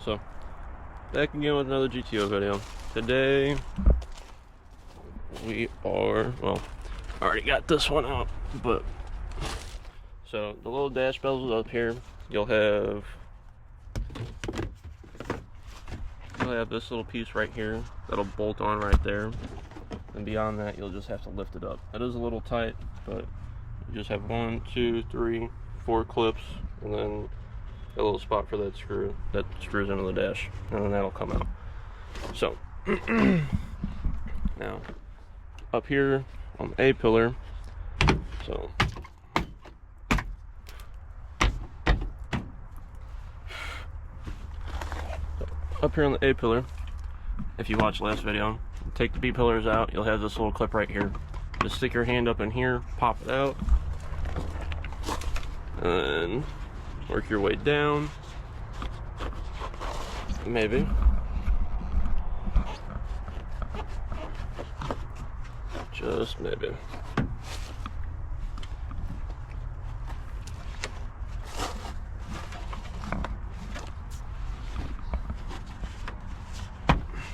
So, back again with another GTO video. Today, we are, well, I already got this one out, but, so, the little dash bezels up here, you'll have this little piece right here that'll bolt on right there, and beyond that, you'll just have to lift it up. It is a little tight, but you just have 1, 2, 3, 4 clips, and then a little spot for that screw that screws into the dash, and then that'll come out. So now up here on the A pillar, so up here on the A pillar, if you watched last video, take the B pillars out, you'll have this little clip right here. Just stick your hand up in here, pop it out, and work your way down, maybe. Just maybe.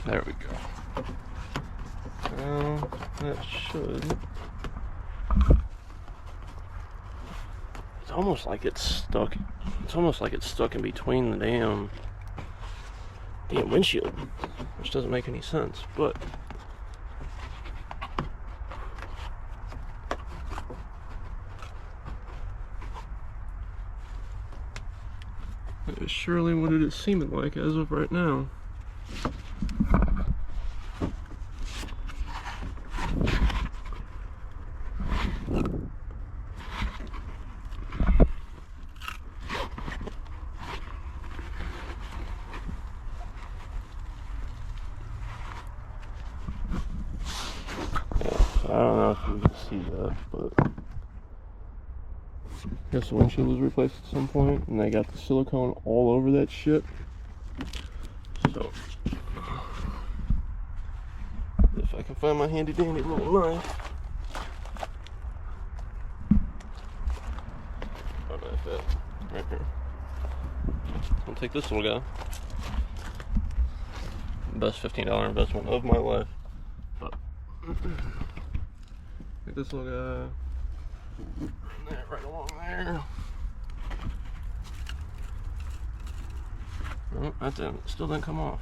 There we go. Now, that should... It's almost like it's stuck. It's almost like it's stuck in between the damn windshield, which doesn't make any sense, but that is surely what it is seeming like as of right now. I don't know if you can see that, but I guess the windshield was replaced at some point, and they got the silicone all over that shit. So, if I can find my handy dandy little knife, right here. I'll take this little guy. Best $15 investment of my life. But take this little guy. That right along there. Oh, that didn't. Still didn't come off.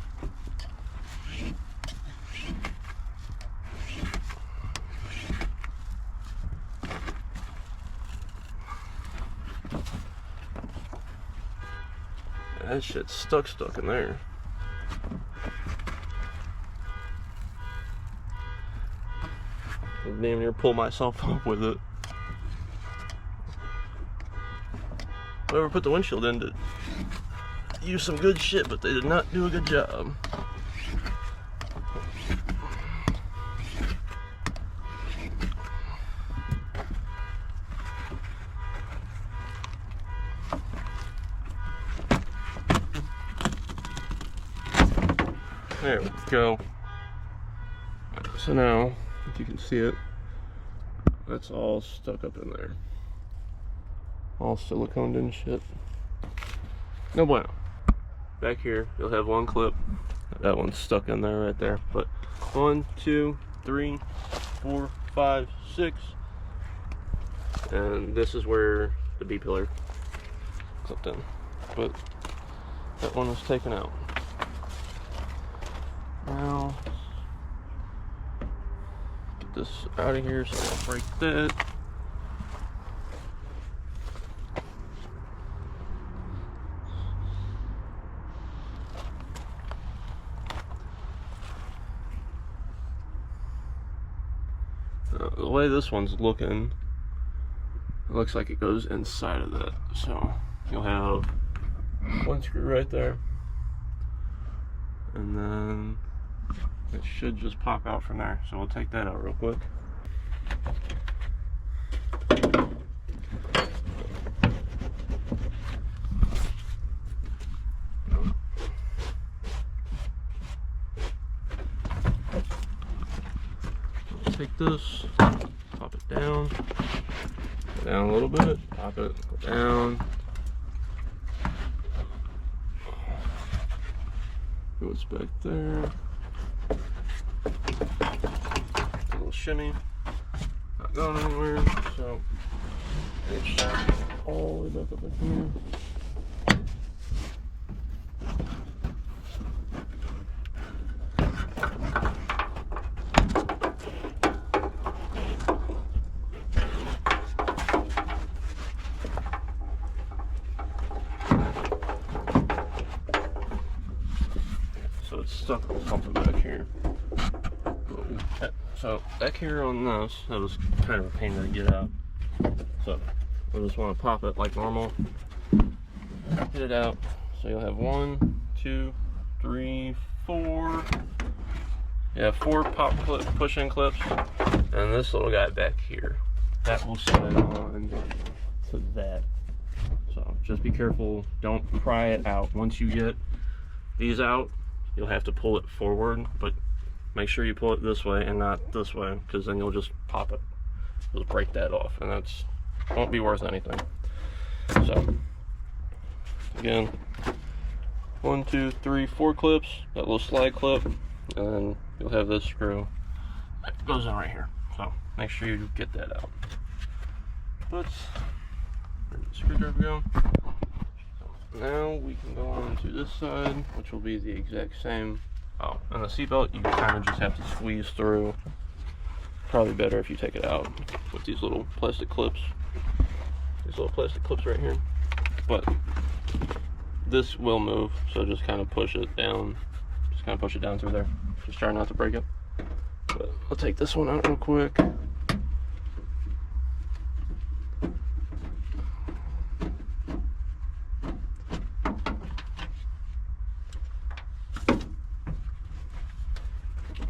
That shit's stuck in there. I damn near pull myself up with it. Whoever put the windshield in did use some good shit, but they did not do a good job. There we go. So now, if you can see it, that's all stuck up in there. All siliconed and shit. No bueno. Back here, you'll have one clip. That one's stuck in there right there. But 1, 2, 3, 4, 5, 6. And this is where the B pillar clipped in. But that one was taken out. Now, get this out of here so I don't break that. The way this one's looking, it looks like it goes inside of that. So you'll have one screw right there, and then it should just pop out from there. So we'll take that out real quick. Take this, pop it down, go down a little bit, pop it, go down. Goes back there. A little shimmy. Not going anywhere. So it's all the way back up in here. So it's stuck on something back here. So back here on this, that was kind of a pain to get out. So we just want to pop it like normal. Get it out. So you'll have 1, 2, 3, 4. You have 4 pop clip push-in clips, and this little guy back here. That will slide on to that. So just be careful. Don't pry it out. Once you get these out, you'll have to pull it forward, but make sure you pull it this way and not this way, because then you'll just pop it. You'll break that off, and that's won't be worth anything. So again, 1, 2, 3, 4 clips, that little slide clip, and then you'll have this screw that goes in right here. So make sure you get that out. Where'd the screwdriver go? Now we can go on to this side, which will be the exact same. Oh, and the seatbelt, you kind of just have to squeeze through. Probably better if you take it out with these little plastic clips. These little plastic clips right here. But this will move, so just kind of push it down. Just kind of push it down through there. Just try not to break it. But I'll take this one out real quick.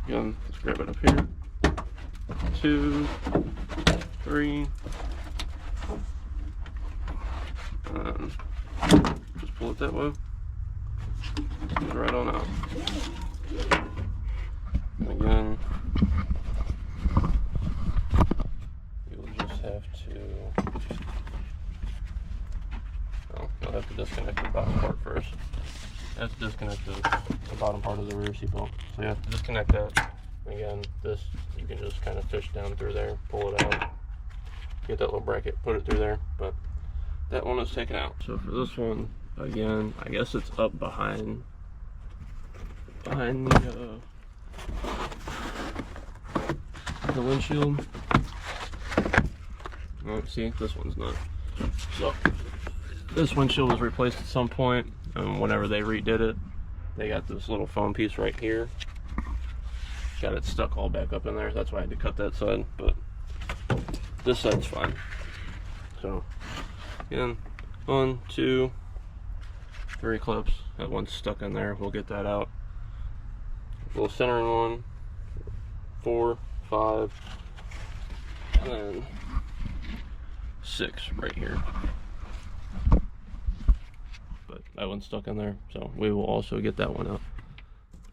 Again, let's grab it up here. 2, 3. Just pull it that way. Get it right on out. And again, you'll just have to. Well, you'll have to disconnect the bottom part first. That's disconnected the bottom part of the rear seat belt. So you have to disconnect that. Again, this you can just kind of fish down through there, pull it out, get that little bracket, put it through there, but that one is taken out. So for this one, again, I guess it's up behind the windshield. Oh, see, this one's not. So this windshield was replaced at some point. Whenever they redid it, they got this little foam piece right here. Got it stuck all back up in there. That's why I had to cut that side, but this side's fine. So again, 1, 2, 3 clips. That one's stuck in there. We'll get that out. Little centering one, 4, 5, and then 6 right here. But that one's stuck in there, so we will also get that one out.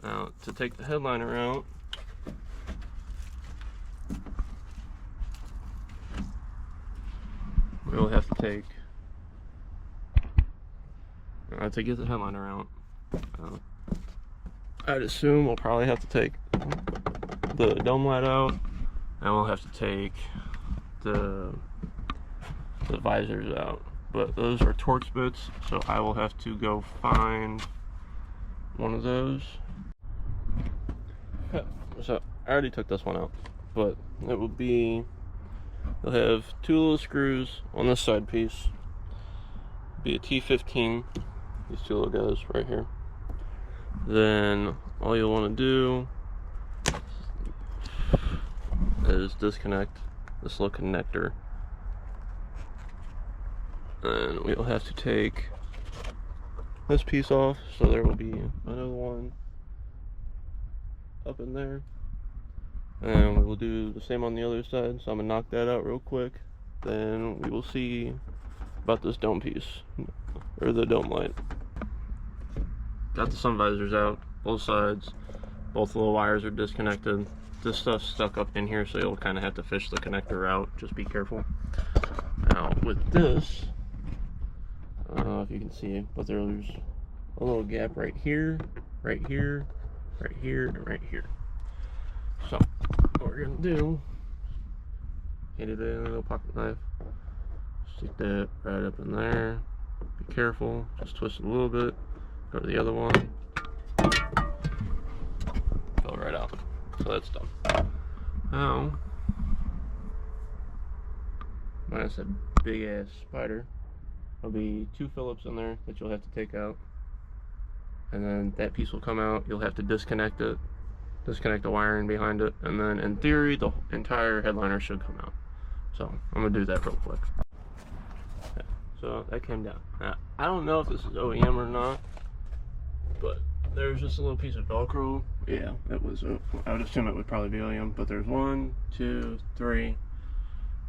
Now, to take the headliner out, we will have to take, to get the headliner out, I'd assume we'll probably have to take the dome light out, and we'll have to take the visors out. But those are Torx bits, so I will have to go find one of those. So I already took this one out, but it will be, you'll have 2 little screws on this side piece. Be a T15, these 2 little guys right here. Then all you'll want to do is disconnect this little connector. And we'll have to take this piece off, so there will be another one up in there. And we will do the same on the other side, so I'm gonna knock that out real quick. Then we will see about this dome piece, or the dome light. Got the sun visors out, both sides. Both little wires are disconnected. This stuff's stuck up in here, so you'll kind of have to fish the connector out. Just be careful. Now with this, I don't know if you can see it, but there's a little gap right here right here, right here, and right here. So what we're gonna do, get it in a little pocket knife, stick that right up in there. Be careful, just twist it a little bit. Go to the other one, fill it right out. So that's done. Now, minus that big ass spider, there'll be 2 Phillips in there that you'll have to take out, and then that piece will come out. You'll have to disconnect it, disconnect the wiring behind it, and then in theory the entire headliner should come out. So I'm gonna do that real quick. Okay, so that came down. Now I don't know if this is OEM or not, but there's just a little piece of Velcro. Yeah, that was I would assume it would probably be OEM, but there's 1, 2, 3,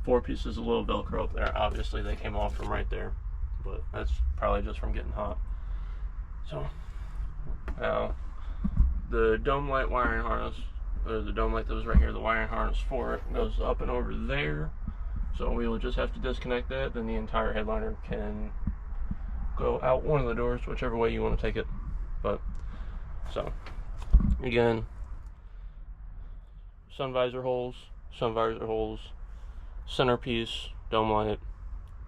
4 pieces of little Velcro up there. Obviously they came off from right there, but that's probably just from getting hot. So now the dome light wiring harness, or the dome light that was right here, the wiring harness for it goes up and over there. So we will just have to disconnect that, then the entire headliner can go out one of the doors, whichever way you want to take it. But so again, sun visor holes, centerpiece, dome light.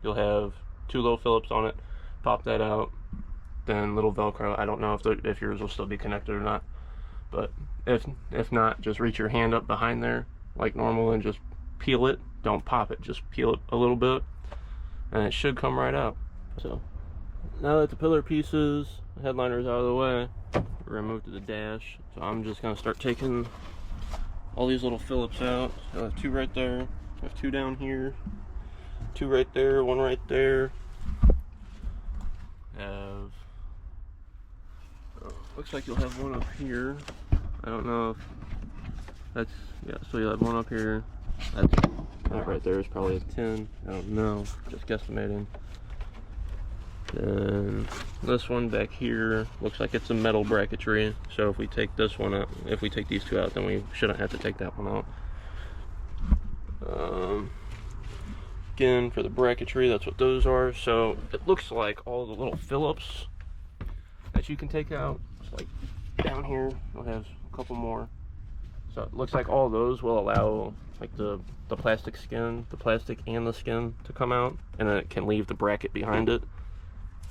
You'll have 2 little Phillips on it. Pop that out, then little Velcro. I don't know if yours will still be connected or not, but if not, just reach your hand up behind there like normal and just peel it. Don't pop it, just peel it a little bit, and it should come right out. So now that the pillar pieces, the headliner's out of the way, we're gonna move to the dash. So I'm just gonna start taking all these little Phillips out. I have 2 right there, I have 2 down here, 2 right there, 1 right there. Looks like you'll have 1 up here. I don't know if that's, yeah, so you'll have 1 up here. That right there is probably a 10. I don't know, just guesstimating. Then this one back here looks like it's a metal bracketry. So if we take this one out, if we take these 2 out, then we shouldn't have to take that one out. Again, for the bracketry, that's what those are. So it looks like all the little Phillips that you can take out, it's like down here, we'll have a couple more. So it looks like all those will allow like the plastic skin, the plastic and the skin to come out, and then it can leave the bracket behind it.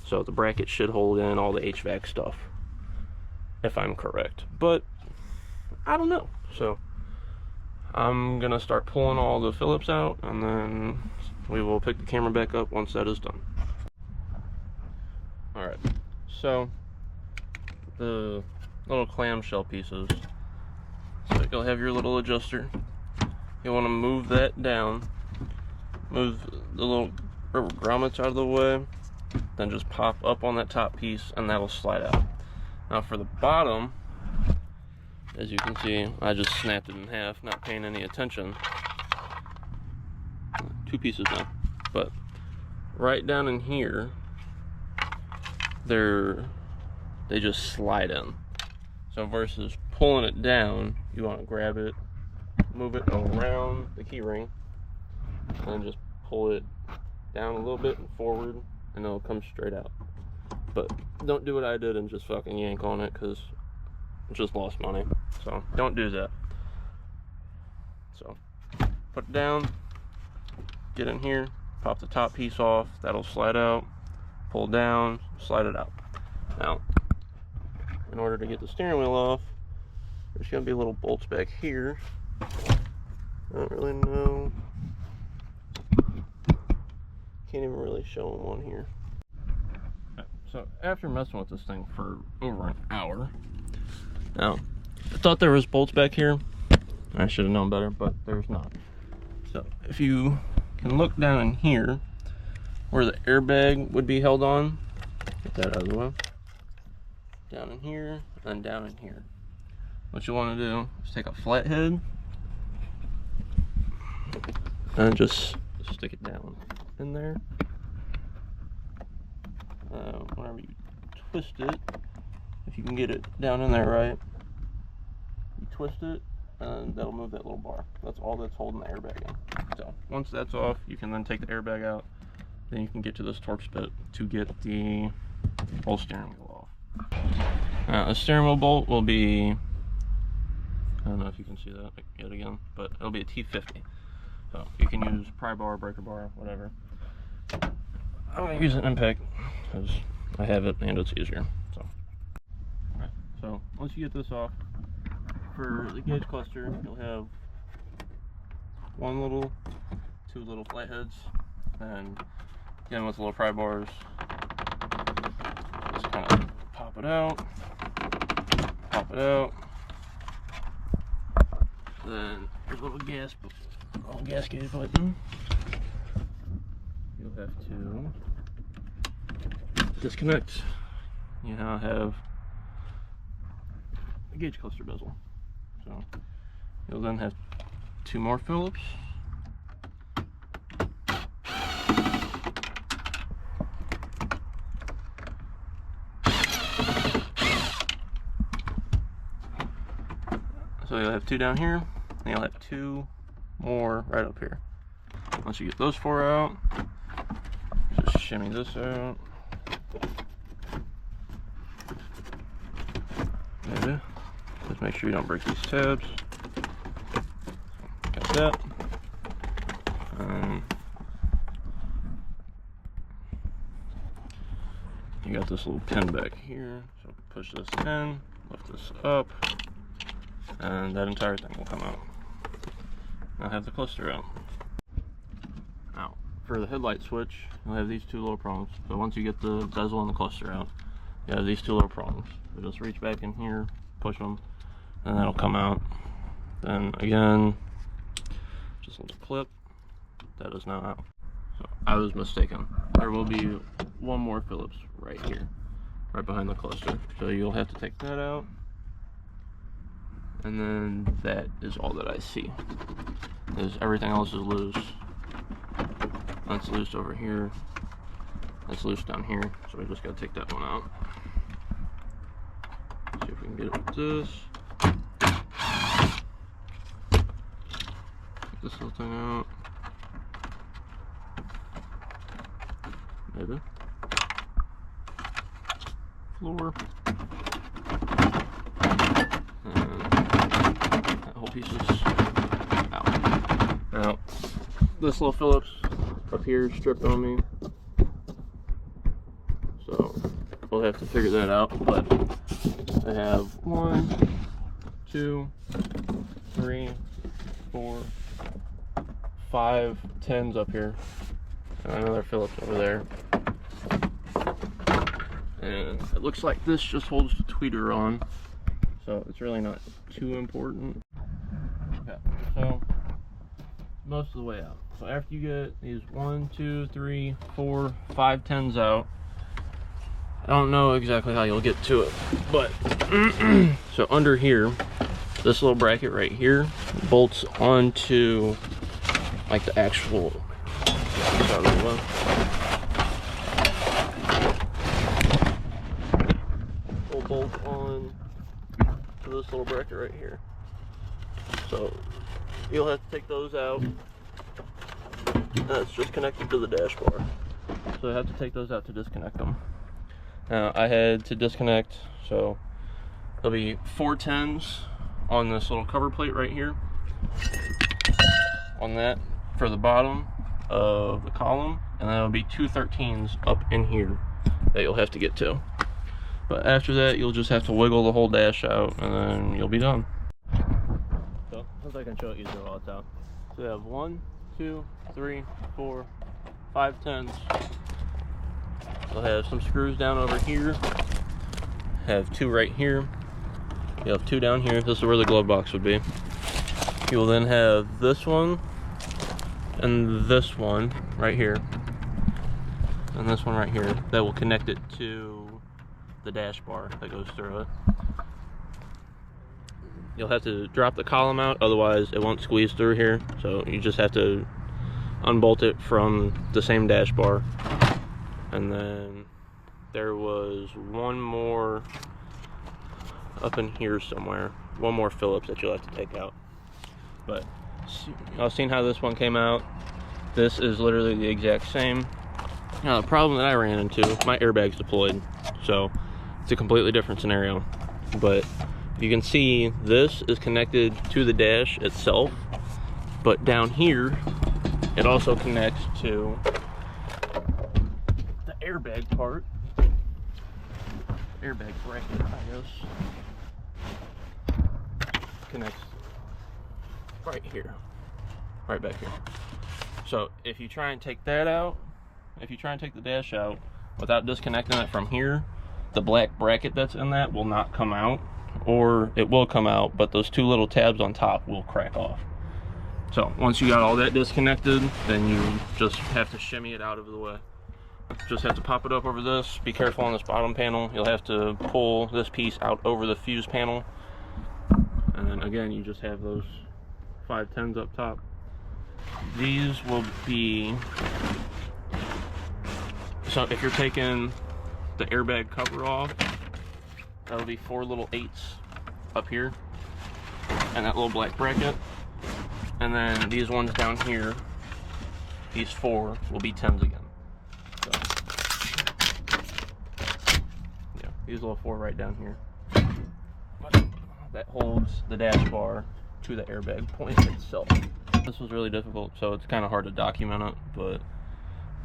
So the bracket should hold in all the HVAC stuff, if I'm correct. But I don't know. So I'm gonna start pulling all the Phillips out, and then we will pick the camera back up once that is done. Alright, so the little clamshell pieces. So you'll have your little adjuster. You want to move that down, move the little rubber grommets out of the way, then just pop up on that top piece and that'll slide out. Now for the bottom, as you can see, I just snapped it in half, not paying any attention. 2 pieces now, but right down in here, they just slide in. So versus pulling it down, you want to grab it, move it around the key ring, and just pull it down a little bit and forward, and it'll come straight out. But don't do what I did and just fucking yank on it, because I just lost money. So don't do that. So put it down, get in here, pop the top piece off, that'll slide out, pull down, slide it out. Now, in order to get the steering wheel off, there's going to be little bolts back here. I don't really know. Can't even really show them on here. So after messing with this thing for over an hour, now I thought there was bolts back here. I should have known better, but there's not. So if you can look down in here where the airbag would be held on, get that out of the way. Down in here and down in here. What you want to do is take a flathead and just stick it down in there. Whenever you twist it, if you can get it down in there right, you twist it and that'll move that little bar. That's all that's holding the airbag in. So once that's off, you can then take the airbag out. Then you can get to this Torx bit to get the whole steering wheel off. The steering wheel bolt will be, I don't know if you can see that yet again, but it'll be a T50. So you can use pry bar, breaker bar, whatever. I'm going to use an impact because I have it and it's easier. So, alright, so once you get this off, for the gauge cluster, you'll have two little flatheads, and again with the little pry bars, just kind of pop it out, then there's a little gas gauge button. You'll have to disconnect. You now have a gauge cluster bezel. So you'll then have two more Phillips. So you'll have two down here, and you'll have two more right up here. Once you get those four out, just shimmy this out. Maybe. Just make sure you don't break these tabs. Got that. You got this little pin back here, so push this in, lift this up, and that entire thing will come out. Now have the cluster out. Now, for the headlight switch, you'll have these two little prongs. So once you get the bezel and the cluster out, you have these two little prongs. So just reach back in here, push them, and that'll come out. Then again, just a little clip. That is now out. So I was mistaken. There will be one more Phillips right here, right behind the cluster. So you'll have to take that out. And then that is all that I see. Is everything else is loose. That's loose over here. That's loose down here. So we just gotta take that one out. See if we can get it with this. Take this little thing out. Maybe. Floor. Pieces out. Now, this little Phillips up here is stripped on me, so we'll have to figure that out. But I have 1, 2, 3, 4, 5 10s up here, and another Phillips over there. And it looks like this just holds the tweeter on, so it's really not too important. Okay, so most of the way out. So after you get these 1, 2, 3, 4, 5 10s out, I don't know exactly how you'll get to it, but so under here, this little bracket right here bolts onto like the actual will bolt on to this little bracket right here. So you'll have to take those out. That's just connected to the dash bar. So I have to take those out to disconnect them. Now I had to disconnect, so there'll be 4 10s on this little cover plate right here. On that for the bottom of the column, and then there'll be 2 13s up in here that you'll have to get to. But after that, you'll just have to wiggle the whole dash out, and then you'll be done. So, as I can show it easier while it's out. So we have 1, 2, 3, 4, 5 10s. You'll have some screws down over here. Have 2 right here. You have 2 down here. This is where the glove box would be. You will then have this one and this one right here, and this one right here that will connect it to the dash bar that goes through it. You'll have to drop the column out, otherwise it won't squeeze through here. So you just have to unbolt it from the same dash bar. And then there was one more up in here somewhere, one more Phillips that you'll have to take out. But I've seen how this one came out. This is literally the exact same. Now the problem that I ran into, my airbag's deployed, so it's a completely different scenario. But you can see this is connected to the dash itself, but down here it also connects to the airbag part. Airbag bracket, I guess, connects right here, right back here. So if you try and take that out, if you try and take the dash out without disconnecting it from here, the black bracket that's in that will not come out, or it will come out, but those two little tabs on top will crack off. So once you got all that disconnected, then you just have to shimmy it out of the way. Just have to pop it up over this. Be careful on this bottom panel. You'll have to pull this piece out over the fuse panel. And then again, you just have those 510s up top. These will be, so if you're taking the airbag cover off, that'll be 4 little 8s up here, and that little black bracket. And then these ones down here, these 4 will be 10s again. So, yeah, these little 4 right down here. That holds the dash bar to the airbag point itself. This was really difficult, so it's kind of hard to document it, but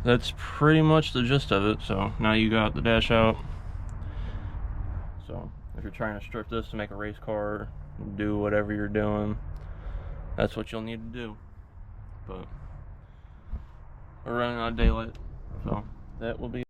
that's pretty much the gist of it. So now you got the dash out. So if you're trying to strip this to make a race car, do whatever you're doing, that's what you'll need to do. But we're running out of daylight, so that will be